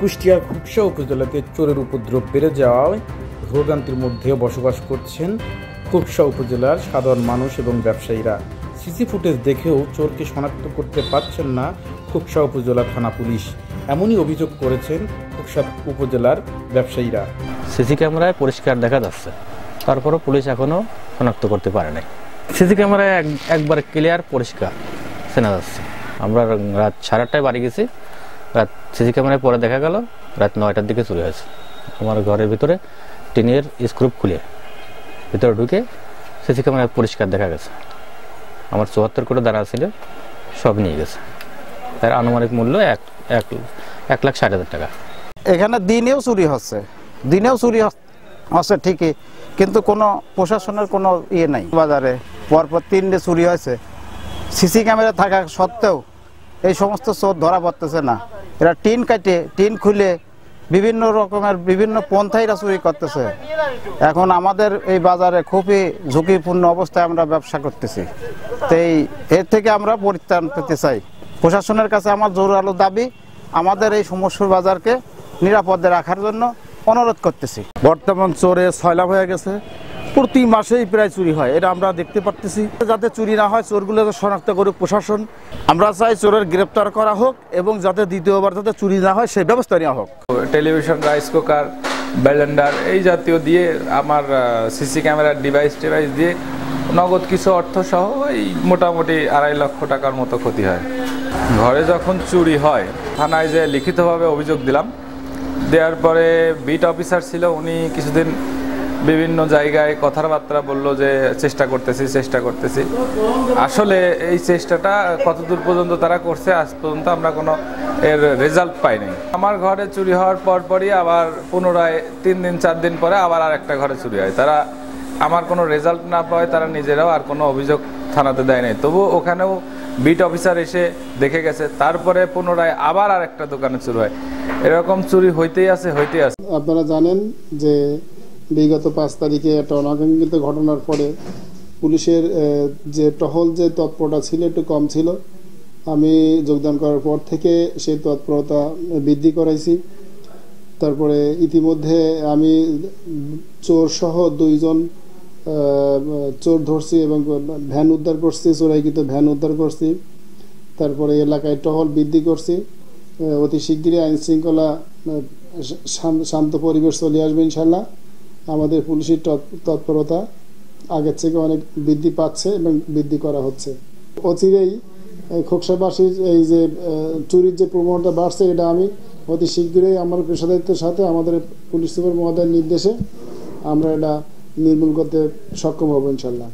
কুষ্টিয়ার খুকসা উপজেলাতে চোরের উপদ্রব বেড়ে যাওয়ায় ভোগান্তির মধ্যেও বসবাস করছেন খুকসা উপজেলার সাধারণ মানুষ এবং ব্যবসায়ীরা। সিসি ফুটেজ দেখেও চোরকে শনাক্ত করতে পারছেন না খুকসা উপজেলা থানা পুলিশ, এমনই অভিযোগ করেছেন খুকসা উপজেলার ব্যবসায়ীরা। সিসি ক্যামেরায় পরিষ্কার দেখা যাচ্ছে, তারপরও পুলিশ এখনো শনাক্ত করতে পারে নাই। সিসি ক্যামেরায় একবার ক্লিয়ার পরিষ্কার চেনা যাচ্ছে। আমরা রাত 8:30টায় বাড়ি গেছি, রাত সিসি ক্যামেরায় পরে দেখা গেল রাত 9টার দিকে চুরি হয়েছে। আমার ঘরের ভিতরে টিনের স্ক্রু খুলে ভিতরে ঢুকে সিসি ক্যামেরায় পরিষ্কার দেখা গেছে। আমার 74 কোটি দাঁড়া ছিল, সব নিয়ে গেছে। তার আনুমানিক মূল্য 1,60,000 টাকা। এখানে দিনেও চুরি হচ্ছে ঠিকই, কিন্তু কোনো প্রশাসনের কোনো ইয়ে নাই। বাজারে পরপর 3টে চুরি হয়েছে, সিসি ক্যামেরা থাকা সত্ত্বেও এই সমস্ত চোর ধরা পড়তেছে না। এরা টিন কাটে, টিন খুলে বিভিন্ন রকমের বিভিন্ন পন্থাইরা চুরি করতেছে। এখন আমাদের এই বাজারে খুবই ঝুঁকিপূর্ণ অবস্থায় আমরা ব্যবসা করতেছি। তো এর থেকে আমরা পরিত্রাণ পেতে চাই। প্রশাসনের কাছে আমার জোরালো দাবি, আমাদের এই সমস্যার বাজারকে নিরাপদে রাখার জন্য অনুরোধ করতেছি। বর্তমান চোরে সয়লাভ হয়ে গেছে, প্রতি মাসেই প্রায় চুরি হয়, এটা আমরা দেখতে পারতেছি। যাতে চুরি না হয়, চোরগুলো শনাক্ত করুক প্রশাসন। আমরা চাই চোরের গ্রেপ্তার করা হোক এবং যাতে দ্বিতীয়বার যাতে চুরি না হয় সেই ব্যবস্থা নেওয়া হোক। টেলিভিশন, রাইস কুকার, ব্লেন্ডার এই জাতীয় দিয়ে আমার সিসি ক্যামেরার ডিভাইস দিয়ে নগদ কিছু অর্থ সহ এই মোটামুটি 2.5 লক্ষ টাকার মতো ক্ষতি হয়। ঘরে যখন চুরি হয়, থানায় যে লিখিতভাবে অভিযোগ দিলাম, দেওয়ার পরে বিট অফিসার ছিল, উনি কিছুদিন বিভিন্ন জায়গায় কথাবার্তা বললো যে চেষ্টা করতেছি। আসলে এই চেষ্টাটা কতদূর পর্যন্ত তারা করছে আজ পর্যন্ত আমরা কোনো এর রেজাল্ট পাইনি। আমার ঘরে চুরি হওয়ার পরপরই আবার পুনরায় 3 দিন 4 দিন পরে আবার আরেকটা ঘরে চুরি হয়। তারা আমার কোনো রেজাল্ট না পায়, তারা নিজেরাও আর কোনো অভিযোগ থানাতে দেয় নাই। তবু ওখানেও বিট অফিসার এসে দেখে গেছে, তারপরে পুনরায় আবার আরেকটা দোকানে চুরি হয়। এরকম চুরি হইতেই আছে। আপনারা জানেন যে বিগত 5 তারিখে একটা অনাকাঙ্ক্ষিত ঘটনার পরে পুলিশের যে টহল যে তৎপরতা ছিল একটু কম ছিল। আমি যোগদান করার পর থেকে সেই তৎপরতা বৃদ্ধি করাইছি। তারপরে ইতিমধ্যে আমি চোর সহ 2 জন চোর ধরছি এবং ভ্যান উদ্ধার করছি, চোরাইকৃত ভ্যান উদ্ধার করছি। তারপরে এলাকায় টহল বৃদ্ধি করছি। অতি শিগগিরই আইন শৃঙ্খলা শান্ত পরিবেশ চলে আসবে ইনশাল্লাহ। আমাদের পুলিশের তৎপরতা আগের থেকে অনেক বৃদ্ধি পাচ্ছে এবং বৃদ্ধি করা হচ্ছে। অচিরেই খোকসাবাসীর এই যে চুরির যে প্রবণতা বাড়ছে, এটা আমি অতি শীঘ্রই আমার পেশাদারিত্বের সাথে আমাদের পুলিশ সুপার মহোদয়ের নির্দেশে আমরা এটা নির্মূল করতে সক্ষম হব ইনশাল্লাহ।